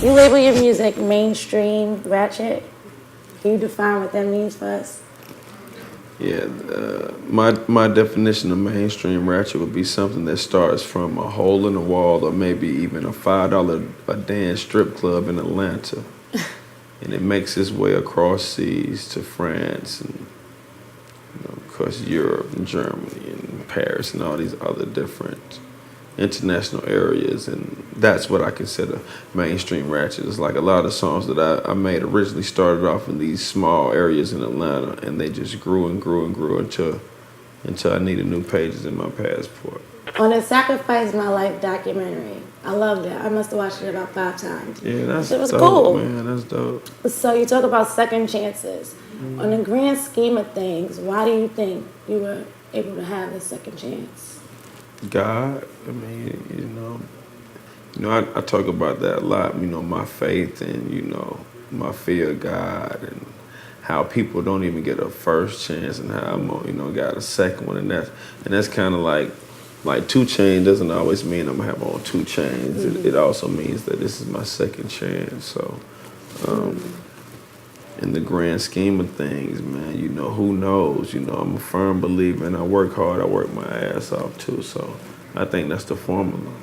You label your music mainstream ratchet. Can you define what that means for us? Yeah, my definition of mainstream ratchet would be something that starts from a hole in the wall or maybe even a $5 a dance strip club in Atlanta, and it makes its way across seas to France and of course Europe and Germany and Paris and all these other different international areas, and that's what I consider mainstream ratchet. It's like a lot of the songs that I made originally started off in these small areas in Atlanta, and they just grew and grew and grew until I needed new pages in my passport. On the Sacrifice My Life documentary, I loved it. I must have watched it about 5 times. Yeah, that's it was dope, cool. Man. That's dope. So you talk about second chances. Mm-hmm. On the grand scheme of things, why do you think you were able to have the second chance? God, I mean, I talk about that a lot, my faith and, my fear of God and how people don't even get a first chance and how I'm, got a second one. And that's kind of like 2 Chainz doesn't always mean I'm gonna have on 2 Chainz. Mm-hmm. It also means that this is my second chance. So, in the grand scheme of things, man, who knows? I'm a firm believer, and I work hard. I work my ass off too. So, I think that's the formula.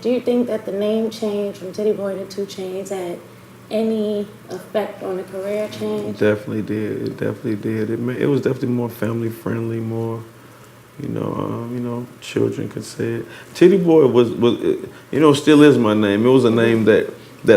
Do you think that the name change from Titty Boy to 2 Chainz had any effect on the career change? It definitely did. It definitely did. It was definitely more family friendly, more. Children could say it. Titty Boy was still is my name. It was a name that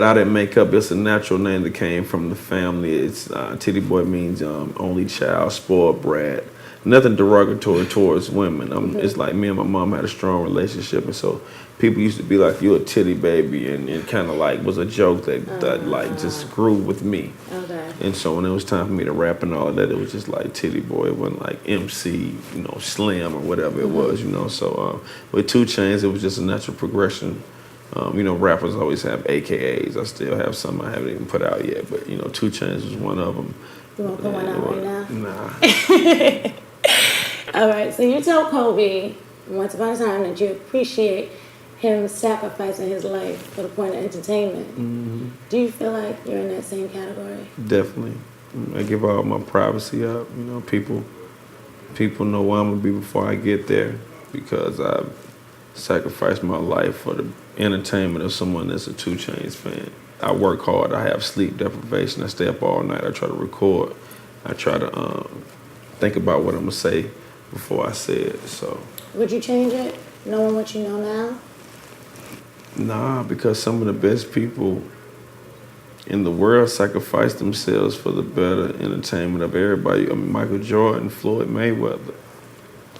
I didn't make up. It's a natural name that came from the family. It's Titty Boy means only child, spoiled brat. Nothing derogatory towards women. It's like me and my mom had a strong relationship, and so people used to be like, "You're a titty baby," and kind of like was a joke that like just grew with me. Okay. And so when it was time for me to rap and all of that, it was just like Titty Boy. It wasn't like MC, Slim or whatever it was, So with 2 Chainz, it was just a natural progression. Rappers always have AKAs. I still have some I haven't even put out yet, but 2 Chainz was one of them. You want to put one out right now? Nah. All right, so you told Kobe once upon a time that you appreciate him sacrificing his life for the point of entertainment. Mm-hmm. Do you feel like you're in that same category? Definitely. I give all my privacy up. People know where I'm going to be before I get there because I've sacrificed my life for the entertainment of someone that's a 2 Chainz fan. I work hard. I have sleep deprivation. I stay up all night. I try to record. I try to think about what I'm going to say before I say it. So, would you change it, knowing what you know now? Nah, because some of the best people in the world sacrifice themselves for the better entertainment of everybody. Michael Jordan, Floyd Mayweather,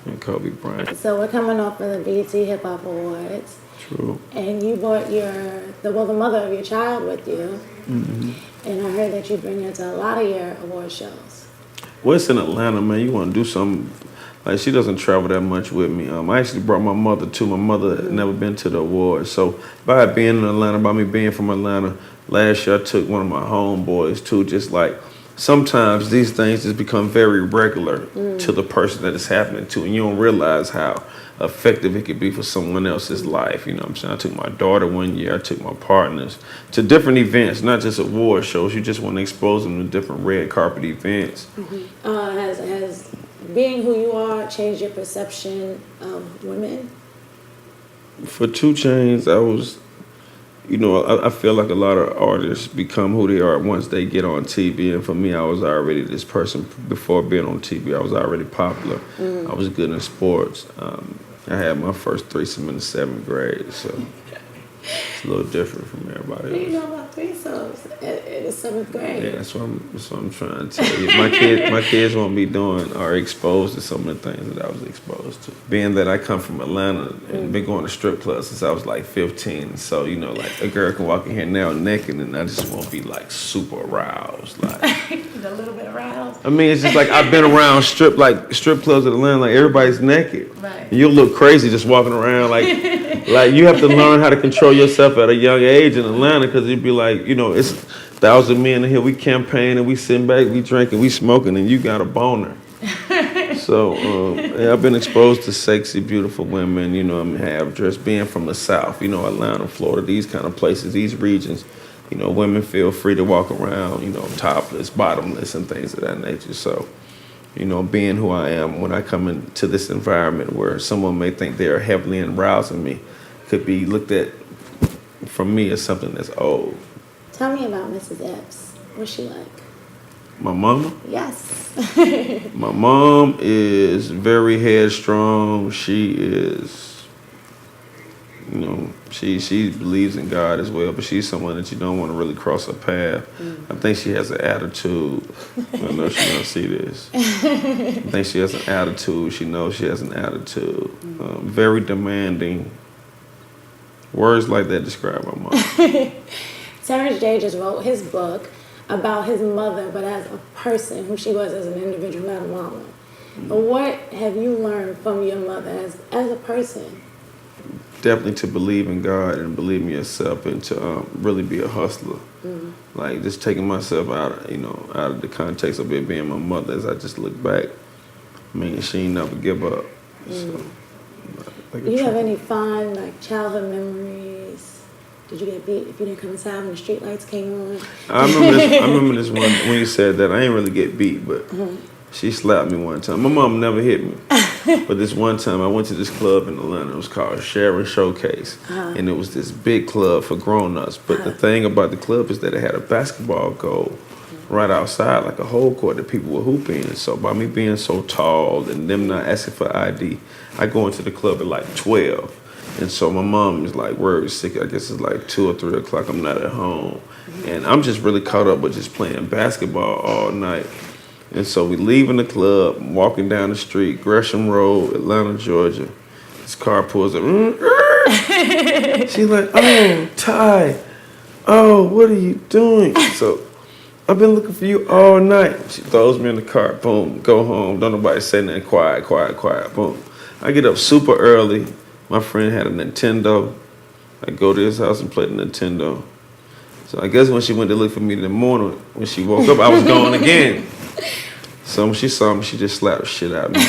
and Kobe Bryant. So we're coming off of the BET Hip Hop Awards. True. And you brought the mother of your child with you. Mm-hmm. And I heard that you bring her to a lot of your award shows. Well, it's in Atlanta, man. You want to do something. Like, she doesn't travel that much with me. I actually brought my mother, too. My mother had never been to the awards. So by being in Atlanta, by me being from Atlanta, last year I took one of my homeboys, too. Just like, sometimes these things just become very regular to the person that it's happening to. And you don't realize how effective it could be for someone else's life. You know what I'm saying? I took my daughter one year. I took my partners to different events, not just award shows. You just want to expose them to different red carpet events. Mm-hmm. Has being who you are changed your perception of women? For 2 Chainz, I was, I feel like a lot of artists become who they are once they get on TV. And for me, I was already this person before being on TV. I was already popular. I was good in sports. I had my first threesome in the 7th grade, so it's a little different from everybody else. You know about threesomes in the 7th grade? Yeah, that's what I'm trying to tell you. My kids won't be doing or exposed to some of the things that I was exposed to. Being that I come from Atlanta and been going to strip clubs since I was like 15, so like a girl can walk in here now naked and I just won't be like super aroused, like a little bit aroused. I mean, it's just like I've been around strip clubs in Atlanta, like everybody's naked. Right. And you'll look crazy just walking around like you have to learn how to control yourself at a young age in Atlanta because you'd be like, it's 1,000 men in here, we campaign and we sitting back, we drinking, we smoking, and you got a boner. So I've been exposed to sexy, beautiful women, have just being from the South, Atlanta, Florida, these kind of places, these regions. women feel free to walk around, topless, bottomless, and things of that nature. So, being who I am, when I come into this environment where someone may think they are heavily arousing me, could be looked at from me as something that's old. Tell me about Mrs. Epps. What's she like? My mama? Yes. My mom is very headstrong. She is, she believes in God as well, but she's someone that you don't want to really cross her path. I think she has an attitude. I know she don't see this. I think she has an attitude. She knows she has an attitude. Very demanding. Words like that describe my mom. Terrence J just wrote his book about his mother, but as a person, who she was as an individual, not a mama. But what have you learned from your mother as a person? Definitely to believe in God and believe in yourself, and to really be a hustler. Like just taking myself out of the context of it being my mother. As I just look back, I mean, she ain't never give up. So, Do you have any fond childhood memories? Did you get beat if you didn't come inside when the street lights came on? I remember this one when you said that. I ain't really get beat, but she slapped me one time. My mom never hit me, but this one time I went to this club in Atlanta. It was called Sharon Showcase, and it was this big club for grown-ups. But the thing about the club is that it had a basketball goal right outside, like a whole court that people were hooping. So by me being so tall and them not asking for ID, I go into the club at like 12. And so my mom is like worried, sick. I guess it's like 2 or 3 o'clock. I'm not at home. And I'm just really caught up with just playing basketball all night. And so we leaving the club, walking down the street, Gresham Road, Atlanta, Georgia. This car pulls up. She's like, oh, Ty. Oh, what are you doing? So I've been looking for you all night. She throws me in the car. Boom, go home. Don't nobody say nothing. Quiet, quiet, quiet. Boom. I get up super early. My friend had a Nintendo. I go to his house and play the Nintendo. So I guess when she went to look for me in the morning, when she woke up, I was gone again. So when she saw me, she just slapped the shit out of me.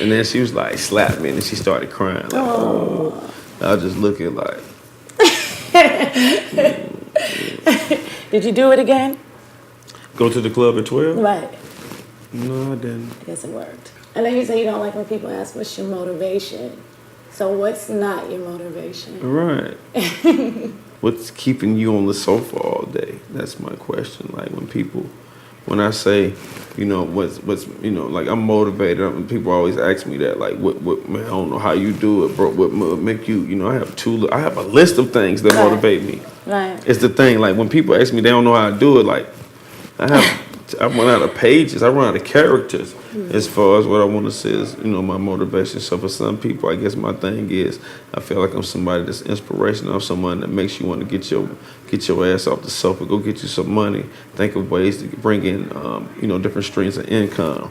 And then she was like, slapped me, and then she started crying. Like, oh. I was just looking like. Did you do it again? Go to the club at 12? Right. No, I didn't. I guess it worked. And then you say you don't like when people ask what's your motivation. So what's not your motivation? Right. What's keeping you on the sofa all day? That's my question. Like when I say, what's like I'm motivated. People always ask me that. Like, what man? I don't know how you do it, bro. What make you? I have a list of things that motivate me. Right. It's the thing. Like when people ask me, they don't know how to do it. Like I run out of pages. I run out of characters as far as what I want to say is, my motivation. So for some people, I guess my thing is I feel like I'm somebody that's inspirational. I'm someone that makes you want to get your ass off the sofa, go get you some money, think of ways to bring in, different streams of income.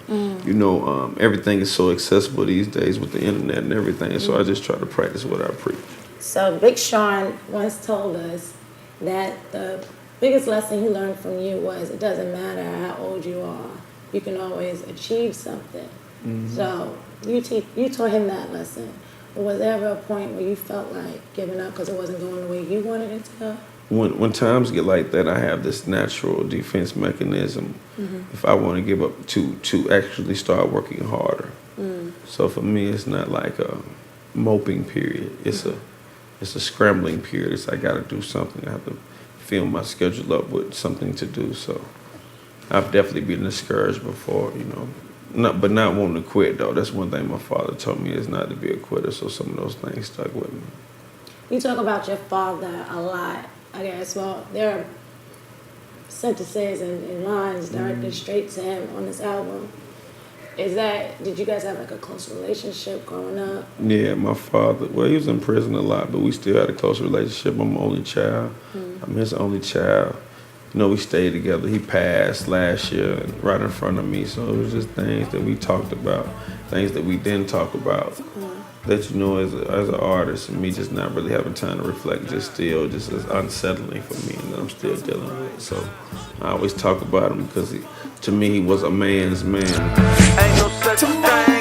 Everything is so accessible these days with the internet and everything. So I just try to practice what I preach. So Big Sean once told us that the biggest lesson he learned from you was it doesn't matter how old you are, you can always achieve something. So you taught him that lesson. But was there ever a point where you felt like giving up because it wasn't going the way you wanted it to go? When times get like that, I have this natural defense mechanism. If I want to give up, to actually start working harder. So for me, it's not like a moping period. It's a scrambling period. It's I got to do something. I have to fill my schedule up with something to do. So I've definitely been discouraged before, not wanting to quit though. That's one thing my father told me is not to be a quitter. So some of those things stuck with me. You talk about your father a lot, I guess. Well, there are sentences and lines directed straight to him on this album. Did you guys have like a close relationship growing up? Yeah, my father, well, he was in prison a lot, but we still had a close relationship. I'm the only child. I'm his only child. We stayed together. He passed last year right in front of me. So it was just things that we talked about, things that we didn't talk about. That, as an artist, and me just not really having time to reflect, just as unsettling for me, and that I'm still dealing with. So I always talk about him because to me, he was a man's man. Ain't no such thing.